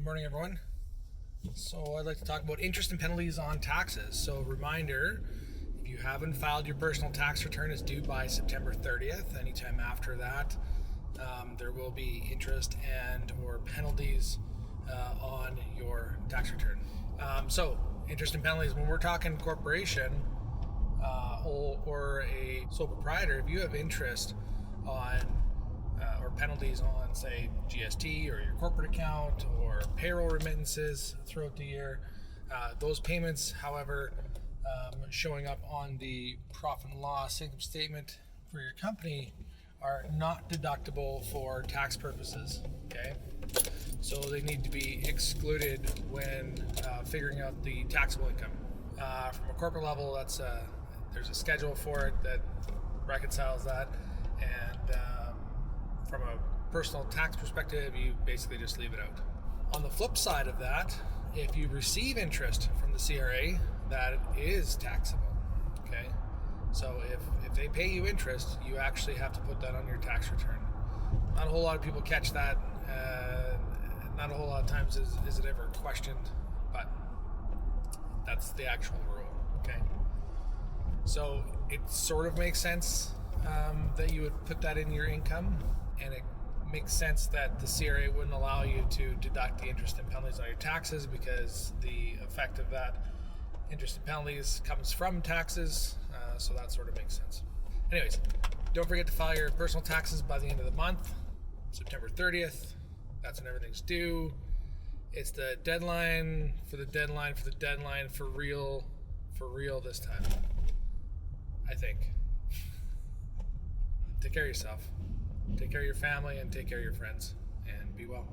morning, everyone. So I'd like to talk about interest and penalties on taxes. So reminder, if you haven't filed your personal tax return, it's due by September 30th. Anytime after that, there will be interest and or penalties on your tax return. So interest and penalties, when we're talking corporation or a sole proprietor, if you have interest on or penalties on, say, GST or your corporate account or payroll remittances throughout the year. Those payments, however, showing up on the profit and loss income statement for your company are not deductible for tax purposes, okay? So they need to be excluded when figuring out the taxable income. From a corporate level, there's a schedule for it that reconciles that, and from a personal tax perspective, you basically just leave it out. On the flip side of that, if you receive interest from the CRA, that is taxable, okay? So if they pay you interest, you actually have to put that on your tax return. Not a whole lot of people catch that. Not a whole lot of times is it ever questioned, but that's the actual rule, okay? So it sort of makes sense that you would put that in your income, and it makes sense that the CRA wouldn't allow you to deduct the interest and penalties on your taxes because the effect of that interest and penalties comes from taxes, so that sort of makes sense. Anyways, don't forget to file your personal taxes by the end of the month, September 30th. That's when everything's due. It's the deadline for the deadline for the deadline for real this time, I think. Take care of yourself, take care of your family, and take care of your friends, and be well.